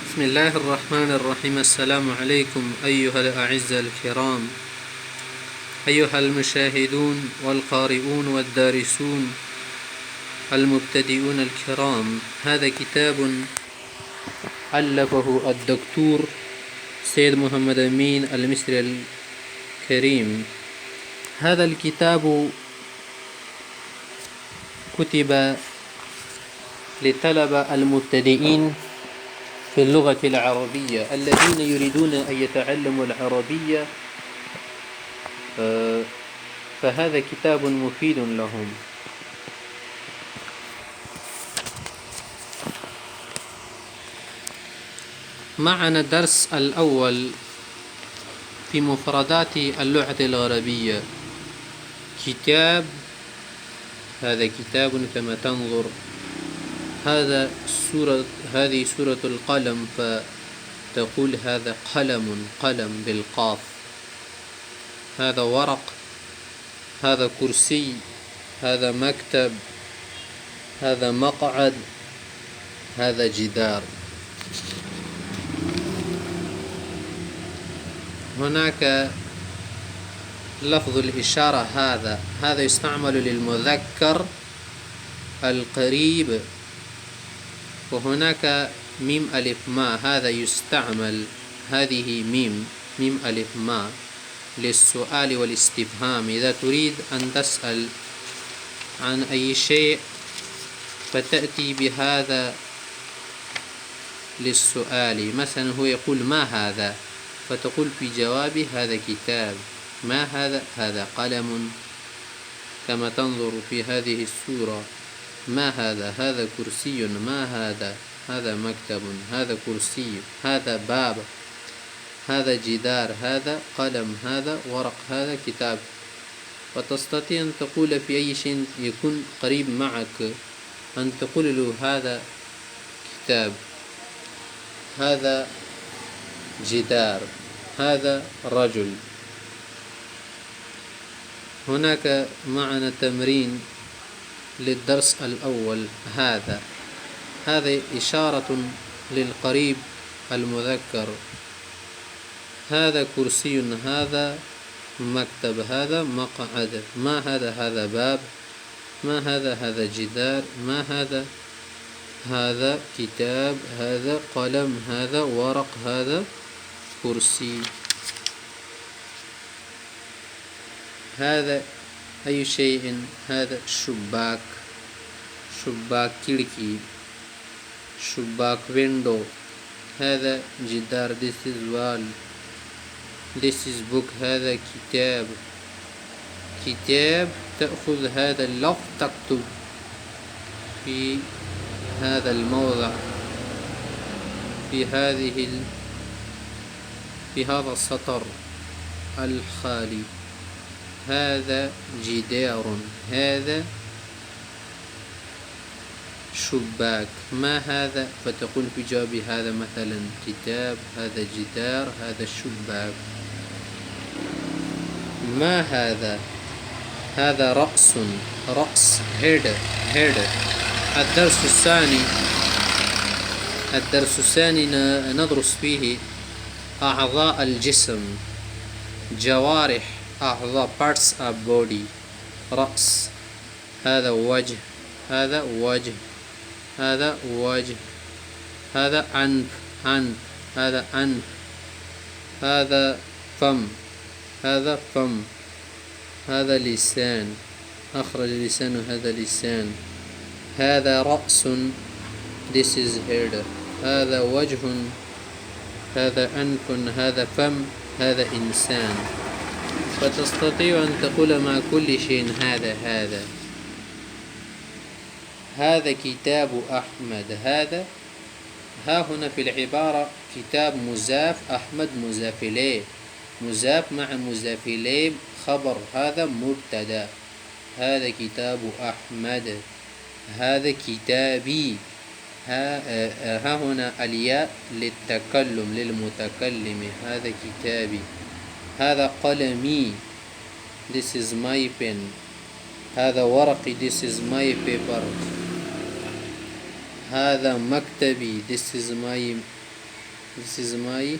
بسم الله الرحمن الرحيم. السلام عليكم أيها الأعزة الكرام، أيها المشاهدون والقارئون والدارسون المبتدئون الكرام. هذا كتاب ألفه الدكتور سيد محمد أمين المصري الكريم. هذا الكتاب كتب للطلبة المبتدئين في اللغة العربية الذين يريدون أن يتعلموا العربية، فهذا كتاب مفيد لهم. معنا الدرس الأول في مفردات اللغة العربية. كتاب، هذا كتاب كما تنظر. هذه سورة القلم، فتقول هذا قلم، قلم بالقاف. هذا ورق، هذا كرسي، هذا مكتب، هذا مقعد، هذا جدار. هناك لفظ الإشارة، هذا يستعمل للمذكر القريب. وهناك ميم ألف ما، هذا يستعمل، هذه ميم ألف ما للسؤال والاستفهام. إذا تريد أن تسأل عن أي شيء فتأتي بهذا للسؤال. مثلا هو يقول ما هذا، فتقول في جوابه هذا كتاب. ما هذا؟ هذا قلم كما تنظر في هذه السورة. ما هذا؟ هذا كرسي. ما هذا؟ هذا مكتب، هذا كرسي، هذا باب، هذا جدار، هذا قلم، هذا ورق، هذا كتاب. وتستطيع أن تقول في أي شيء يكون قريب معك، أن تقول له هذا كتاب، هذا جدار، هذا رجل. هناك معنا تمرين للدرس الأول. هذا إشارة للقريب المذكر. هذا كرسي، هذا مكتب، هذا مقعد. ما هذا؟ هذا باب. ما هذا؟ هذا جدار. ما هذا؟ هذا كتاب، هذا قلم، هذا ورق، هذا كرسي. هذا أي شيء؟ هذا شباك، شباك كيركي، شباك ويندو. هذا جدار، this is wall، this is book. هذا كتاب، كتاب. تأخذ هذا اللفظ تكتب في هذا الموضع، في هذا السطر الخالي. هذا جدار، هذا شباك. ما هذا؟ فتقول في جواب هذا مثلا كتاب، هذا جدار، هذا شباك. ما هذا؟ هذا رأس، رأس، head. الدرس الثاني ندرس فيه أعضاء الجسم، جوارح، أعضاء parts of body. رأس، هذا وجه، هذا وجه، هذا وجه. هذا أنف، هذا أنف. هذا فم، هذا فم. هذا لسان، أخرج لسانه، هذا لسان. هذا رأس، this is head. هذا وجه، هذا أنف، هذا فم، هذا إنسان. فتستطيع أن تقول مع كل شيء هذا كتاب أحمد. هذا ها هنا في العبارة كتاب مضاف، أحمد مضاف إليه، مضاف مع مضاف إليه خبر. هذا مبتدأ. هذا كتاب أحمد، هذا كتابي. ها هنا الياء للتكلم، للمتكلم. هذا كتابي. هذا قلمي، this is my pen. هذا ورقي، this is my paper. هذا مكتبي، this is my This is my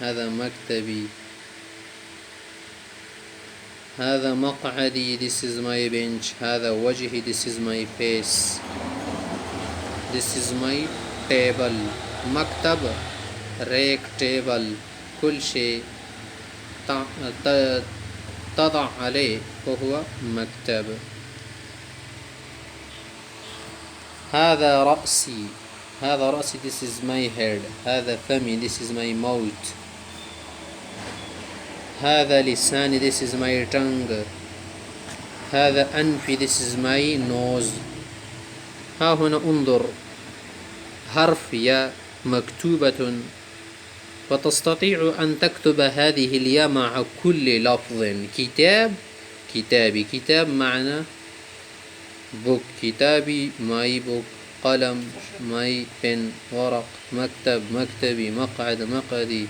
هذا مكتبي. هذا مقعدي. This is my bench. هذا وجهي. This is my face. This is my table. مكتب ريك table كل شيء تضع عليه وهو مكتب. هذا رأسي. هذا رأسي. This is my head. هذا فمي. This is my mouth. هذا لساني. This is my tongue. هذا أنفي. This is my nose. ها هنا انظر حرف يا مكتوبة، وتستطيع أن تكتب هذه الياء مع كل لفظ. كتاب كتابي. كتاب معنى book. كتابي my book. قلم my pen. ورق مكتب مكتبي. مقعد مقعدي.